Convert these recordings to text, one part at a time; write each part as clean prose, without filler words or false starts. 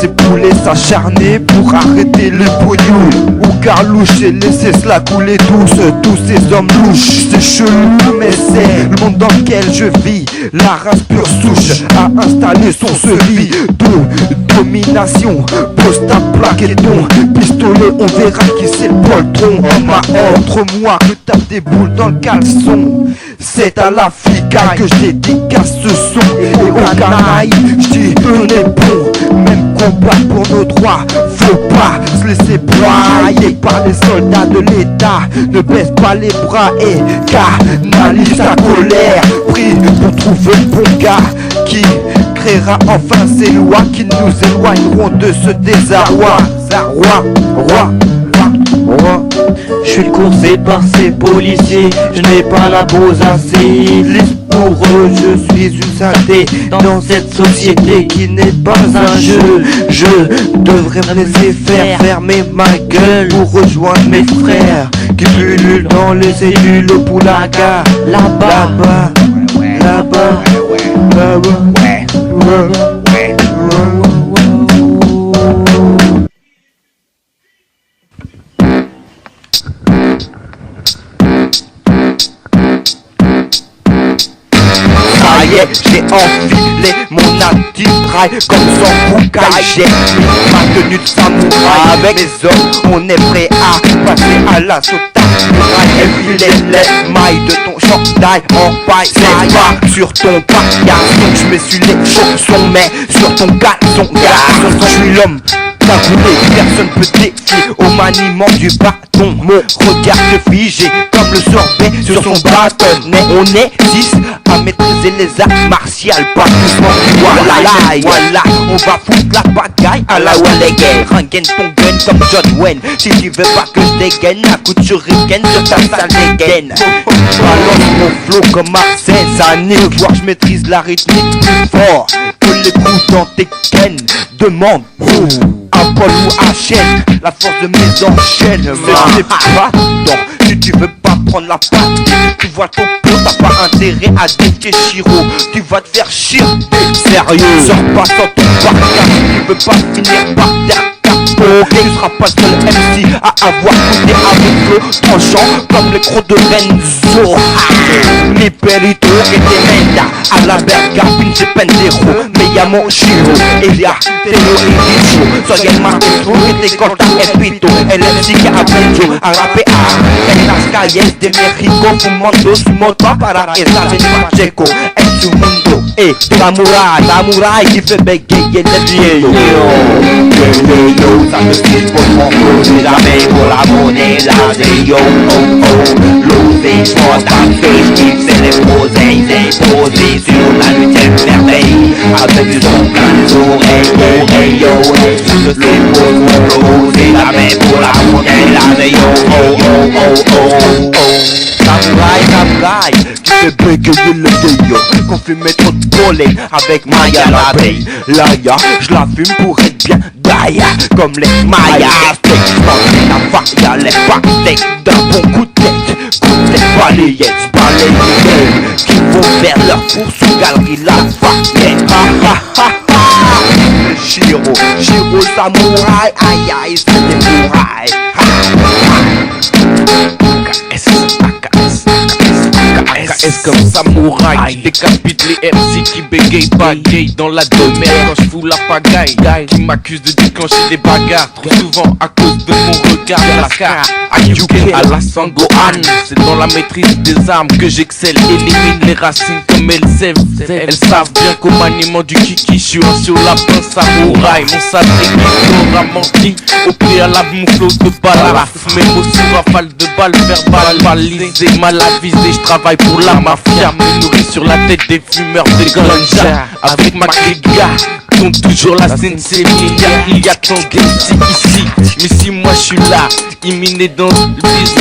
ces poulets s'acharner pour arrêter le pognon. Ou Carlouche et laisser cela couler douce. Tous ces hommes louches, c'est chelou mais c'est le monde dans lequel je vis. La race pure souche a installé son sevis de domination. Pose ta plaque et ton pistolet, on verra qui c'est le poltron. Entre moi que tape des boules dans le caleçon. C'est à l'Africa que je dédicace ce son. Et aux Canailles, je dis tenez bon. Même combat pour nos droits. Faut pas se laisser broyer par les soldats de l'État. Ne baisse pas les bras et canalise ta colère. Prie pour trouver le bon gars qui créera enfin ces lois qui nous éloigneront de ce désarroi. Je suis coursé par ces policiers, je n'ai pas la pose assez. Pour eux, je suis une saleté dans cette société qui n'est pas un jeu. Je devrais me laisser faire, fermer ma gueule pour rejoindre mes frères qui pullulent dans les cellules au Poulaga. Là-bas, là-bas, j'ai enfilé mon attirail comme son boucaille. J'ai mis ma tenue de samouraï. Avec les hommes, on est prêt à passer à l'assaut. Enfilé les mailles de ton chandail en paille. C'est pas sur ton paillasson, je m'essuie les chaussons, mais sur ton caleçon. Garçon, je suis l'homme cagoulé, personne peut défier au maniement du bâton. Mon regard se figé comme le sorbet sur son bâtonnet. On est 10 à maîtriser les arts martiales, pas doucement. Voilà, on va foutre la pagaille à la Wallegay. Rengaine ton gun comme John Wayne. Si tu veux pas que je dégaine, un coup de shuriken sur ta sale dégaine. Balance mon flow comme à 16 années. Voir que je maîtrise la rythmique plus fort que les coups dans tes gaines. Demande à Paul ou à Chaîne, la force de mes enchaînes. C'est pas tant, si tu veux pas prendre la patte, tu vois ton pot, t'as pas intérêt à défier Chiro. Tu vas te faire chier, sérieux. Sors pas sans ton partage, tu veux pas finir par terre. Tu seras pas le seul MC à avoir goûté avec flow tranchant comme les crocs de Renzo. Mi perito que te menda a la verga, pinche pendejo. Me llamo Shiro, ella te lo he dicho. Soy el maestro que te corta el pito. El MC que aprendió a rapear en las calles de México, fumando su moto para estar en Pacheco. En su mundo, samurai qui fait bégayer les vieux. Ça me fiche pour mon coup, jamais pour la monnaie là de yo, l'osé, j'm'entends qui fait les poseilles, posé sur la lumière merveille, avec du son plein les oreilles, yo, ça me fiche pour mon coup, jamais pour la monnaie là de yo, samouraï, qui fait bégayer le vieillot, qu'on fume trop de pollen avec Maya la veille, Laïa, j'la fume pour être bien Gaïa, comme les Mayas. J'pense la faille, les pastèques d'un bon coup de tête balayettes qui vont faire leur four sous galerie la faillette. Shiro samouraï, aïe aïe, c'est des mourailles. AKS comme samouraï, décapite les MC qui bégayent pas gay dans la demeure quand j'fous la pagaille, qui m'accuse de déclencher des bagarres trop souvent à cause de mon regard lascar. Ayuke à la Sangohan, c'est dans la maîtrise des armes que j'excelle, élimine les racines comme elles sèvent. Elles savent bien qu'au maniement du kiki, je suis un sur la pince samouraï. Mon sabre qui t'aura menti, au préalable mon flow de balle, mes mots sous rafale de balles verbalisées, mal avisé, je travaille pour la mafia, me nourris sur la tête des fumeurs de ganja. Avec ma cliga, compte toujours la scène, c'est il y a tant d'ici ici. Mais si moi je suis là, iminé dans le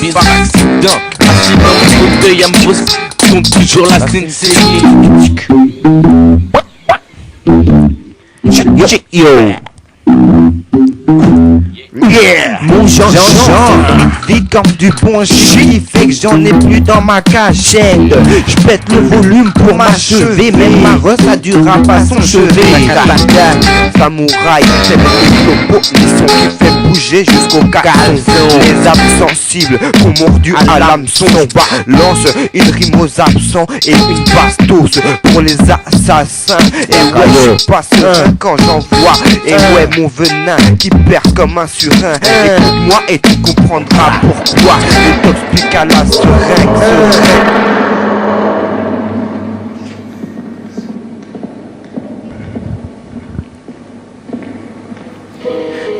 bis par accident, assis dans mon fauteuil à me poser, compte toujours la scène, c'est yo. Yeah. Mon j'en vite comme du bon shit qui fait que j'en ai plus dans ma cachette. Je pète le volume pour m'achever, même ma rosse a du rap à son chevet. Samouraï, c'est le topo, les sons qui fait bouger jusqu'au caleçon. Les âmes sensibles qu'on mordu à l'hameçon. Balance une rime aux absents et une bastos pour les assassins. Et ouais, je suis pas serein quand j'en vois. Et ouais, mon venin qui perce comme un surin. Écoute-moi et tu comprendras pourquoi les tox piquent à la seringue.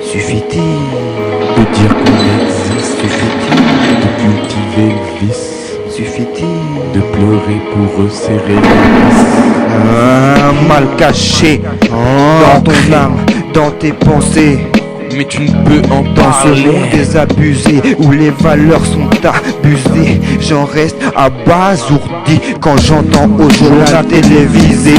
Suffit-il de dire qu'on existe? Suffit-il de cultiver le vice? Suffit-il de pleurer pour resserrer la vis? Un mal caché dans ton âme, dans tes pensées. Mais tu ne peux en Dans ce parler. monde désabusé où les valeurs sont abusées, j'en reste abasourdi quand j'entends au journal télévisé.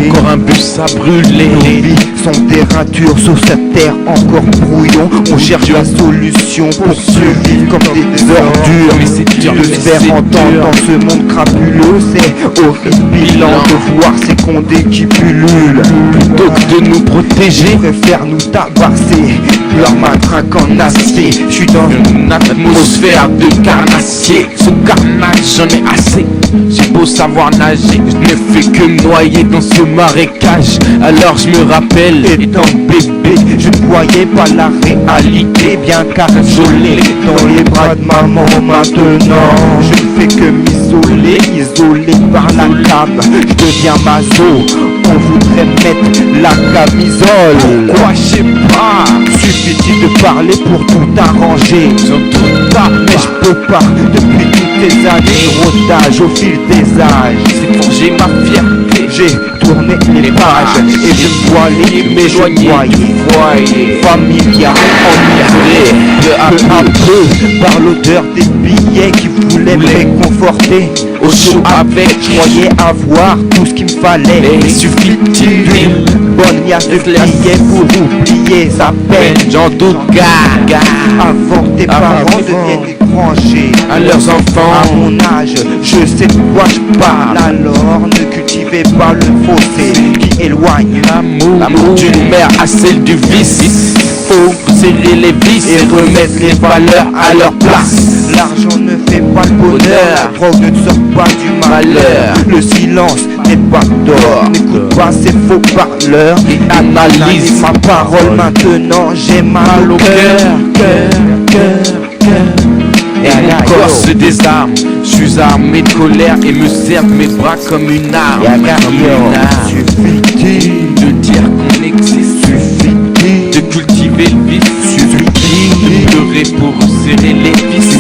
Encore un bus à brûler. Nos vies sont des ratures sur cette terre encore brouillon. On cherche la solution pour survivre comme des ordures. Mais c'est dur, De mais se faire c'est entendre dur. dans ce monde crapuleux, c'est horripilant de voir ces condés qui pullulent. Plutôt que de nous protéger, Je préfère nous tabasser, leur matraque en acier. Je suis dans une atmosphère de carnassier. Ce carnage, j'en ai assez. J'ai beau savoir nager, je ne fais que me noyer dans ce marécage. Alors je me rappelle, étant bébé, je ne voyais pas la réalité, bien cajoler dans les bras de maman. Maintenant, je ne fais que m'isoler, isolé par la cape. Je deviens maso, on voudrait mettre la camisole. Pourquoi, je sais pas, suffit-il de parler pour tout arranger. j'en doute pas, Mais je peux pas, depuis toutes ces années, rodage au fil des âges. c'est forger ma fierté. J'ai tourné les pages et je dois les m'éloigner du foyer familial, enivré peu à peu par l'odeur des billets qui voulaient me réconforter. Au chaud avec, Je croyais avoir tout ce qu'il me fallait, mais suffit-il d'une bonne liasse de billets pour oublier sa peine. j'en doute, gars, Avant que tes parents deviennent étrangers à leurs à enfants. mon âge, je sais de quoi je parle. Alors ne cultivez pas le fossé qui éloigne L'amour d'une mère à celle du vice. Faut serrer les vis et remettre les valeurs à leur place. L'argent ne fait pas le bonheur, la drogue ne te sort pas du malheur. Le silence n'est pas d'or, n'écoute pas ces faux parleurs. Et analyse Ma parole maintenant, j'ai mal au cœur. Et mon corps se désarme. Je suis armé de colère et me serre mes bras comme une arme. Comme une arme. Suffit-il, De dire qu'on existe, suffit-il, de cultiver le vice, de suffit-il. pleurer pour resserrer les vis.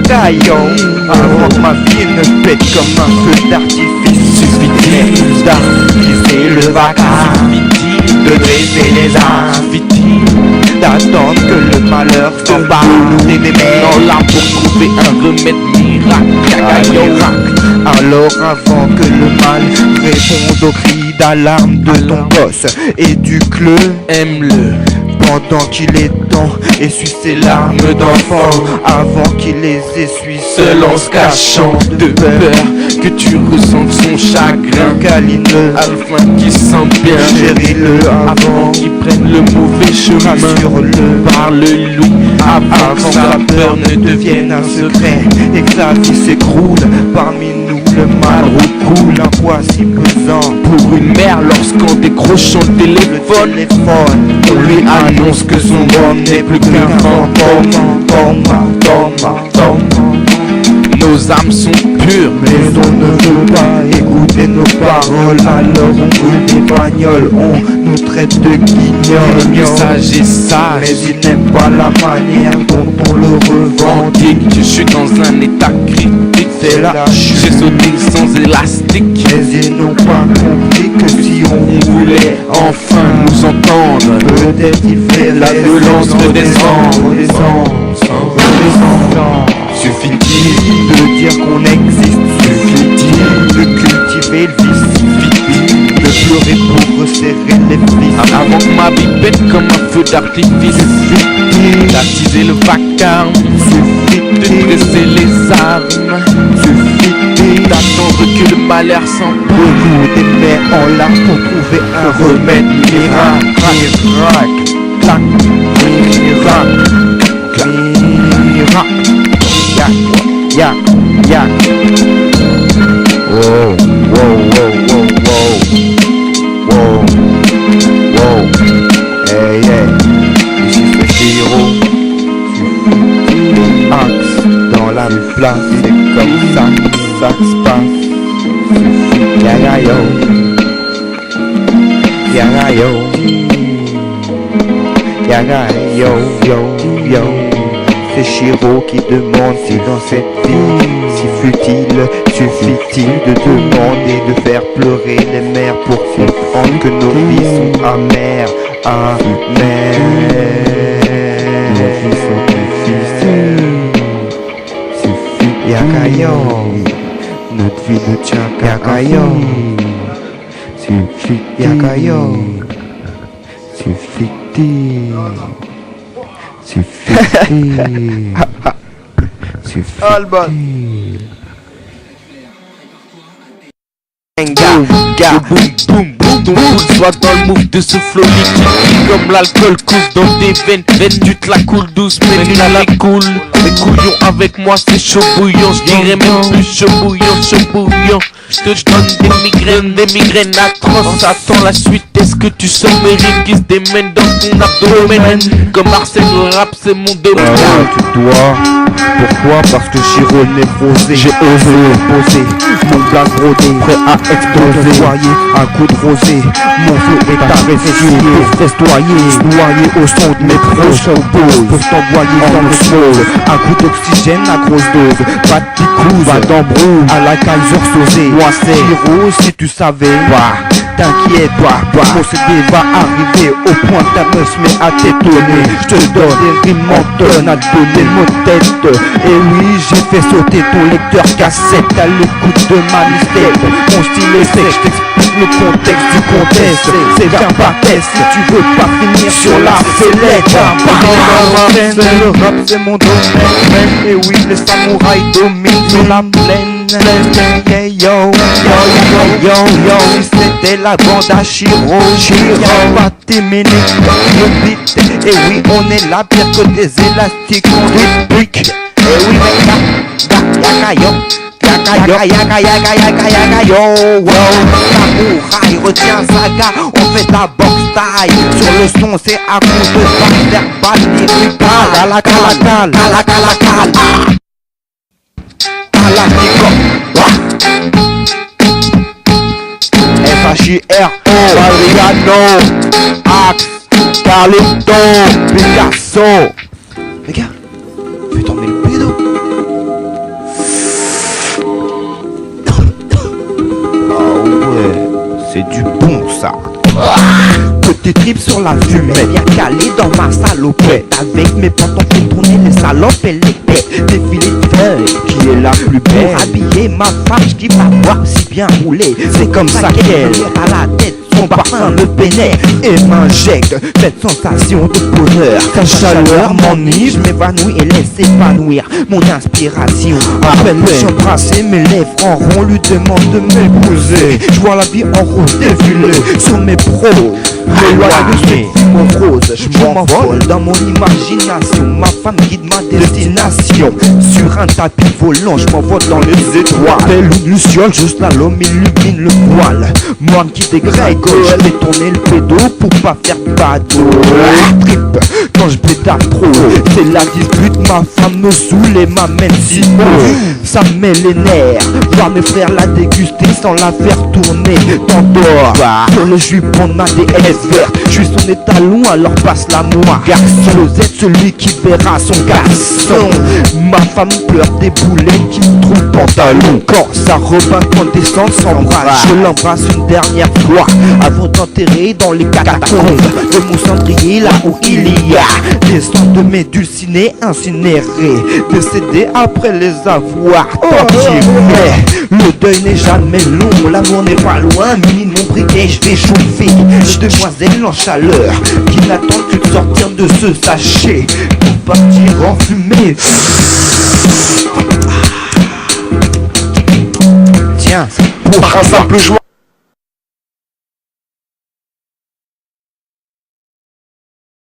Taillon, avant que ma vie ne pète comme un feu d'artifice. Suffit-il d'artificer le vacarme, Suffit-il de dresser les armes, Suffit-il d'attendre que le malheur s'embarque des dans l'arbre pour trouver un remède miracle. Alors avant que le mal réponde aux cris d'alarme de ton gosse, éduque-le, Aime-le pendant qu'il est temps, essuie ses larmes d'enfant, avant qu'il les essuie seul en se cachant de peur que tu ressentes son chagrin. Câline-le, Afin qu'il se sente bien, chéris-le avant avant, qu'il prenne le mauvais chemin. rassure-le, Parle-lui avant avant que sa peur ne devienne un secret. et que sa vie s'écroule. Parmi nous le mal recoule, un poids si pesant. Pour une mère, lorsqu'en décrochant le Le téléphone, téléphone, on lui annonce que son homme n'est plus qu'un fantôme. Nos âmes sont pures, Mais on ne veut pas écouter nos paroles, alors on brûle des bagnoles, on nous traite de le guignols. message est Mais sage. il n'aime pas la manière dont on le revendique. Je suis dans un état critique, C'est la chute. j'ai sauté sans élastique. Mais ils n'ont pas compris que si on voulait Enfin nous entendre, peut-être il ferait la violence redescend. Suffit-il de dire qu'on existe, suffit-il de cultiver le vice, suffit-il de pleurer pour resserrer les fils. Avant que ma vie pète comme un feux d'artifice. D'attiser le vacarme, de dresser les armes, d'attendre que le malheur s'empare. Beaucoup des mères en larmes pour trouver un remède miracle. Clac, miracle. Wow, wow, wow, wow, wow. Wow, hey, hey. Ici c'est Chiro. Axe dans la place, c'est comme ça se passe. Yaga yo, yaga yo, yaga yo, yo, yo. C'est Chiro qui demande si dans cette vie, si futile, suffit-il de demander de faire pleurer les mères pour comprendre que nos vies sont amères, Suffit, yaga yo. Notre vie ne tient qu'à Yakayo. Suffit, Yakayo. Suffit-il. Boum, boum, boum, ton pouls soit dans le move de ce flow liquide. Comme l'alcool coule dans tes veines, tu te la coules douce, mais tu la coules. Les couillons avec moi c'est chaud bouillon, je dirais même plus chaud bouillon, chaud bouillon. Je te donne des migraines atroces. Attends la suite, est-ce que tu sommeries qui se démène dans ton abdomen? Comme Marcel le rap c'est mon domaine. Tu dois. Pourquoi? Parce que Chiro est névrosé. J'ai osé poser mon blague brodé, prêt à exploser. Soyez un coup de rosé. Mon flow est apprécié pour festoyer, noyé au son de mes prochains poses. Pour t'envoyer dans le smoke. Un coup d'oxygène à grosse dose. Pas de picouze, pas d'embrouille. À la Kaiser Sosé. Moi c'est Chiro si tu savais. T'inquiète pas, procédé va arriver au point ta meuf se met à t'étonner. Je te donne des rimes mentonnes à te donner mon tête. Et oui, j'ai fait sauter ton lecteur cassette à l'écoute de ma mixtape. Mon style est sec, je t'explique le contexte du contexte. C'est bien pas test, tu veux pas finir sur la sellette. Le rap c'est mon domaine. Et oui, les samouraïs dominent sur la plaine. Hey yo, c'était la bande à Chiro. Y'a pas téméné, le beat. Et oui, on est là, pire que des élastiques, on réplique. Et oui, yaga yo, samouraï, retiens saga, on fait la box taille. Sur le son, c'est à cause de pas verbal, lyrical. À la F-H-I-R-O, Mariano, Axe, Carlito, Picasso. Les gars, fais tomber le pédo. Ah ouais, c'est du bon ça. Petit trip sur la fumée, bien calé dans ma salopette. Avec mes potes on fait tourner les salopes et les têtes. Défilé de feuilles, qui est la plus belle. Pour habiller ma femme, je kiffe la voir si bien rouler. C'est comme ça qu'elle à la tête. Son parfum me pénètre et m'injecte cette sensation de bonheur. Sa chaleur m'ennuie, je m'évanouis et laisse épanouir mon inspiration. À peine je suis embrassé, mes lèvres en rond lui demandent de m'épouser. Je vois la vie en rose défiler sur mes pros. M'éloigner de mon rose, je m'envole dans mon imagination. Ma femme guide ma destination. Sur un tapis volant, je m'envole dans les étoiles. Telle une luciole, juste là l'homme illumine le voile. Moi qui dégrègue, je fais tourner le pédo pour pas faire de bateau. Trip, quand je pédale trop, c'est la dispute, ma femme me saoule et m'amène si haut. Ça me met les nerfs, voir mes frères la déguster sans la faire tourner. T'endors, sur le jupon de ma DS verte. Je suis son étalon, alors passe-la moi. Garçon, vous êtes celui qui verra son garçon. Ma femme pleure des boulets qui me trouvent le pantalon. Quand ça revint quand descend s'embrasse, je l'embrasse une dernière fois avant d'enterrer dans les catacombes de mon cendrier, là où il y a des cendres de mes dulcinés incinérés, décédés après les avoir torturés. Le deuil n'est jamais long, l'amour n'est pas loin. Muni de mon briquet, je vais chauffer des demoiselles en chaleur qui n'attendent qu'une sorte de ce sachet pour partir en fumée. Tiens, Par un simple joint